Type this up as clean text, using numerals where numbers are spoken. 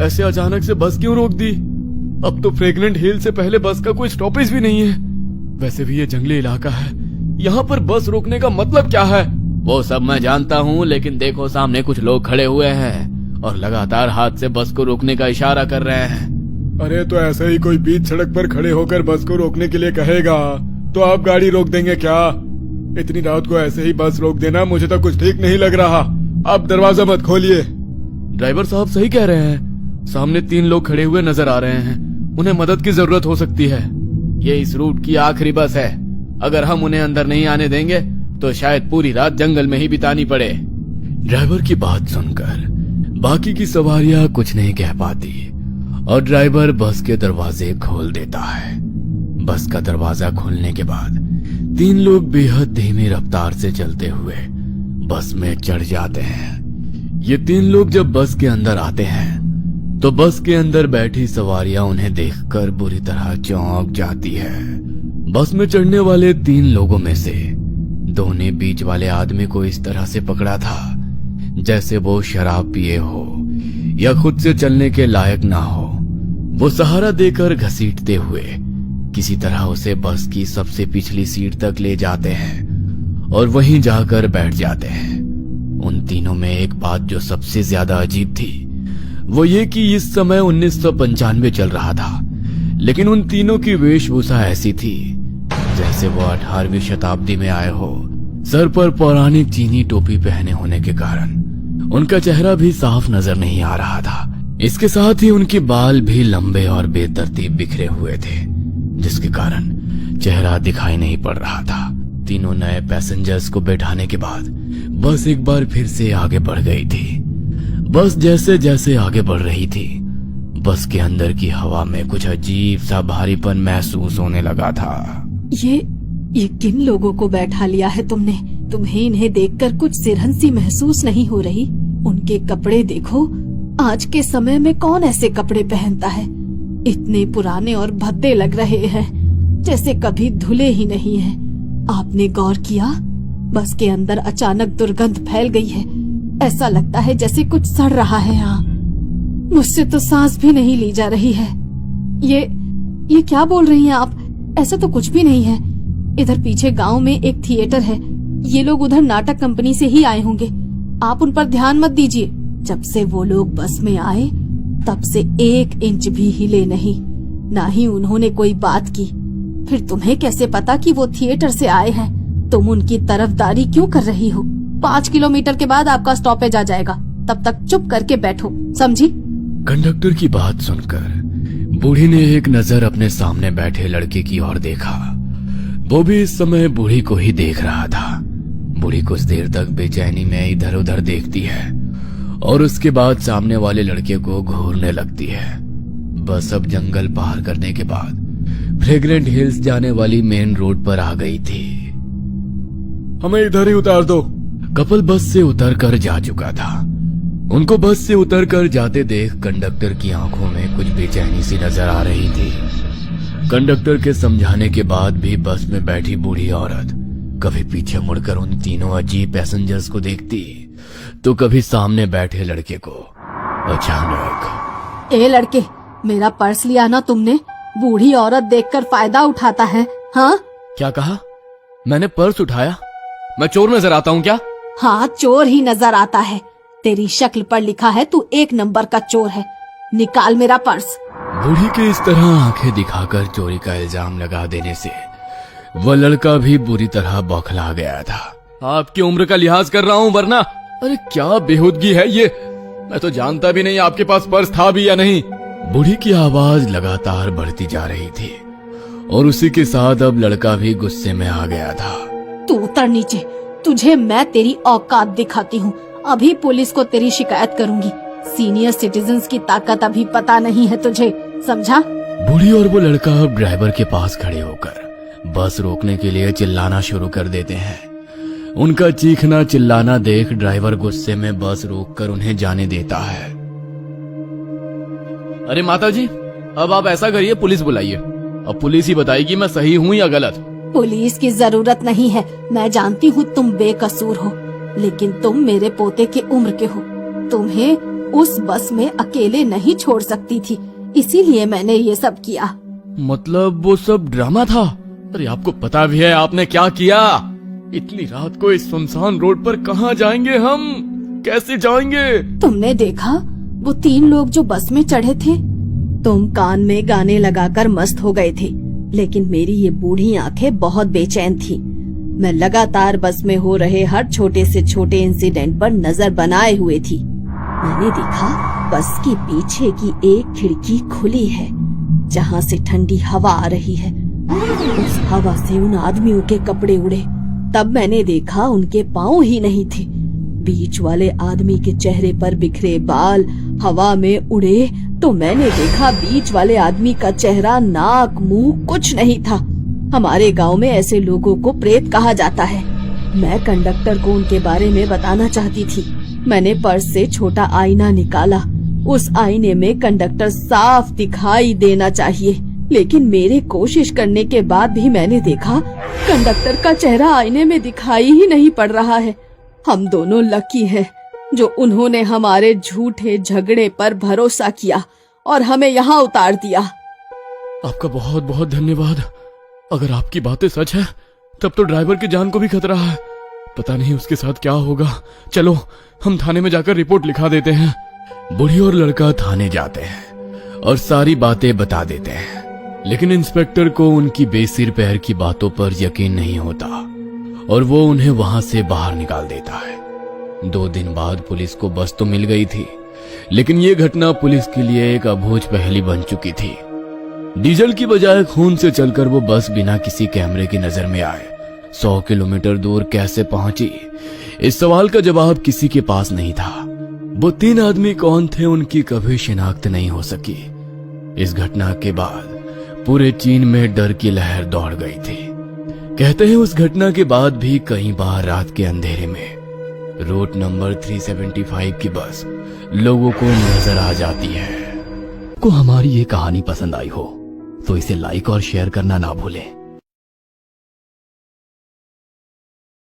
ऐसे अचानक से बस क्यों रोक दी? अब तो फ्रेगनेंट हिल से पहले बस का कोई स्टॉपेज भी नहीं है। वैसे भी ये जंगली इलाका है, यहाँ पर बस रोकने का मतलब क्या है? वो सब मैं जानता हूँ, लेकिन देखो सामने कुछ लोग खड़े हुए हैं और लगातार हाथ से बस को रोकने का इशारा कर रहे हैं। अरे तो ऐसे ही कोई बीच सड़क पर खड़े होकर बस को रोकने के लिए कहेगा तो आप गाड़ी रोक देंगे क्या? इतनी रात को ऐसे ही बस रोक देना मुझे तो कुछ ठीक नहीं लग रहा। आप दरवाजा मत खोलिए। ड्राइवर साहब सही कह रहे हैं, सामने 3 लोग खड़े हुए नजर आ रहे हैं, उन्हें मदद की जरूरत हो सकती है। ये इस रूट की आखिरी बस है, अगर हम उन्हें अंदर नहीं आने देंगे तो शायद पूरी रात जंगल में ही बितानी पड़े। ड्राइवर की बात सुनकर बाकी की सवारियां कुछ नहीं कह पाती और ड्राइवर बस के दरवाजे खोल देता है। बस का दरवाजा खोलने के बाद 3 लोग बेहद धीमी रफ्तार से चलते हुए बस में चढ़ जाते हैं। ये 3 लोग जब बस के अंदर आते हैं तो बस के अंदर बैठी सवारियां उन्हें देखकर बुरी तरह चौंक जाती है। बस में चढ़ने वाले 3 लोगों में से 2 ने बीच वाले आदमी को इस तरह से पकड़ा था जैसे वो शराब पिए हो या खुद से चलने के लायक ना हो। वो सहारा देकर घसीटते हुए किसी तरह उसे बस की सबसे पिछली सीट तक ले जाते हैं और वहीं जाकर बैठ जाते हैं। उन तीनों में एक बात जो सबसे ज्यादा अजीब थी वो ये कि इस समय 1995 चल रहा था, लेकिन उन तीनों की वेशभूषा ऐसी थी जैसे वो 18वीं शताब्दी में आए हो। सर पर पौराणिक चीनी टोपी पहने होने के कारण उनका चेहरा भी साफ नजर नहीं आ रहा था। इसके साथ ही उनके बाल भी लंबे और बेतरतीब बिखरे हुए थे, जिसके कारण चेहरा दिखाई नहीं पड़ रहा था। तीनों नए पैसेंजर्स को बैठाने के बाद बस एक बार फिर से आगे बढ़ गई थी। बस जैसे जैसे आगे बढ़ रही थी, बस के अंदर की हवा में कुछ अजीब सा भारीपन महसूस होने लगा था। ये किन लोगों को बैठा लिया है तुमने? तुम्हें इन्हें देखकर कुछ सिरहंसी महसूस नहीं हो रही? उनके कपड़े देखो, आज के समय में कौन ऐसे कपड़े पहनता है? इतने पुराने और भद्दे लग रहे हैं, जैसे कभी धुले ही नहीं हैं। आपने गौर किया? बस के अंदर अचानक दुर्गंध फैल गई है। ऐसा लगता है जैसे कुछ सड़ रहा है यहाँ। मुझसे तो सांस भी नहीं ली जा रही है। ये क्या बोल रही हैं आप? ऐसा तो कुछ भी नहीं है। इधर पीछे गांव में एक थिएटर है, ये लोग उधर नाटक कंपनी से ही आए होंगे। आप उन पर ध्यान मत दीजिए। जब से वो लोग बस में आए तब से 1 इंच भी हिले नहीं, ना ही उन्होंने कोई बात की। फिर तुम्हें कैसे पता कि वो थिएटर से आए हैं? तुम उनकी तरफदारी क्यों कर रही हो? 5 किलोमीटर के बाद आपका स्टॉपेज आ जाएगा, तब तक चुप करके बैठो, समझी? कंडक्टर की बात सुनकर बूढ़ी ने एक नजर अपने सामने बैठे लड़के की ओर देखा। वो भी इस समय बूढ़ी को ही देख रहा था। बूढ़ी कुछ देर तक बेचैनी में इधर उधर देखती है और उसके बाद सामने वाले लड़के को घूरने लगती है। बस अब जंगल पार करने के बाद फ्रेग्रेंट हिल्स जाने वाली मेन रोड पर आ गई थी। हमें इधर ही उतार दो। कपल बस से उतरकर जा चुका था। उनको बस से उतरकर जाते देख कंडक्टर की आंखों में कुछ बेचैनी सी नजर आ रही थी। कंडक्टर के समझाने के बाद भी बस में बैठी बूढ़ी औरत कभी पीछे मुड़कर उन तीनों अजीब पैसेंजर्स को देखती तो कभी सामने बैठे लड़के को। अचानक, ए लड़के, मेरा पर्स लिया ना तुमने? बूढ़ी औरत देखकर फायदा उठाता है, हाँ? क्या कहा? मैंने पर्स उठाया? मैं चोर नजर आता हूँ क्या? हाँ, चोर ही नजर आता है। तेरी शक्ल पर लिखा है तू 1 नंबर का चोर है। निकाल मेरा पर्स। बूढ़ी के इस तरह आंखें दिखाकर चोरी का इल्जाम लगा देने से वह लड़का भी बुरी तरह बौखला गया था। आपकी उम्र का लिहाज कर रहा हूँ वरना। अरे क्या बेहूदगी है ये, मैं तो जानता भी नहीं आपके पास पर्स था भी या नहीं। बूढ़ी की आवाज लगातार बढ़ती जा रही थी और उसी के साथ अब लड़का भी गुस्से में आ गया था। तू उतर नीचे, तुझे मैं तेरी औकात दिखाती हूँ। अभी पुलिस को तेरी शिकायत करूंगी। सीनियर सिटीजन्स की ताकत अभी पता नहीं है तुझे, समझा? बूढ़ी और वो लड़का अब ड्राइवर के पास खड़े होकर बस रोकने के लिए चिल्लाना शुरू कर देते हैं। उनका चीखना चिल्लाना देख ड्राइवर गुस्से में बस रोककर उन्हें जाने देता है। अरे माताजी, अब आप ऐसा करिए, पुलिस बुलाइए। अब पुलिस ही बताएगी मैं सही हूँ या गलत। पुलिस की जरूरत नहीं है। मैं जानती हूँ तुम बेकसूर हो, लेकिन तुम मेरे पोते के उम्र के हो। तुम्हें उस बस में अकेले नहीं छोड़ सकती थी, इसीलिए मैंने ये सब किया। मतलब वो सब ड्रामा था? अरे आपको पता भी है आपने क्या किया? इतनी रात को इस सुनसान रोड पर कहाँ जाएंगे हम? कैसे जाएंगे? तुमने देखा वो 3 लोग जो बस में चढ़े थे? तुम कान में गाने लगाकर मस्त हो गए थे, लेकिन मेरी ये बूढ़ी आंखें बहुत बेचैन थी। मैं लगातार बस में हो रहे हर छोटे से छोटे इंसिडेंट पर नजर बनाए हुए थी। मैंने देखा बस के पीछे की एक खिड़की खुली है, जहाँ से ठंडी हवा आ रही है। उस हवा से उन आदमियों के कपड़े उड़े। तब मैंने देखा उनके पाँव ही नहीं थे। बीच वाले आदमी के चेहरे पर बिखरे बाल हवा में उड़े तो मैंने देखा बीच वाले आदमी का चेहरा, नाक, मुंह कुछ नहीं था। हमारे गांव में ऐसे लोगों को प्रेत कहा जाता है। मैं कंडक्टर को उनके बारे में बताना चाहती थी। मैंने पर्स से छोटा आईना निकाला। उस आईने में कंडक्टर साफ दिखाई देना चाहिए, लेकिन मेरे कोशिश करने के बाद भी मैंने देखा कंडक्टर का चेहरा आईने में दिखाई ही नहीं पड़ रहा है। हम दोनों लकी हैं जो उन्होंने हमारे झूठे झगड़े पर भरोसा किया और हमें यहाँ उतार दिया। आपका बहुत बहुत धन्यवाद। अगर आपकी बातें सच है तब तो ड्राइवर की जान को भी खतरा है। पता नहीं उसके साथ क्या होगा। चलो हम थाने में जाकर रिपोर्ट लिखा देते हैं। बूढ़ी और लड़का थाने जाते हैं और सारी बातें बता देते हैं, लेकिन इंस्पेक्टर को उनकी बेसिर पैर की बातों पर यकीन नहीं होता और वो उन्हें वहां से बाहर निकाल देता है। 2 दिन बाद पुलिस को बस तो मिल गई थी, लेकिन ये घटना पुलिस के लिए एक अबूझ पहेली बन चुकी थी। डीजल की बजाय खून से चलकर वो बस बिना किसी कैमरे की नजर में आए 100 किलोमीटर दूर कैसे पहुंची? इस सवाल का जवाब किसी के पास नहीं था। वो 3 आदमी कौन थे उनकी कभी शिनाख्त नहीं हो सकी। इस घटना के बाद पूरे चीन में डर की लहर दौड़ गई थी। कहते हैं उस घटना के बाद भी कई बार रात के अंधेरे में रूट नंबर 375 की बस लोगों को नजर आ जाती है। को हमारी ये कहानी पसंद आई हो तो इसे लाइक और शेयर करना ना भूलें।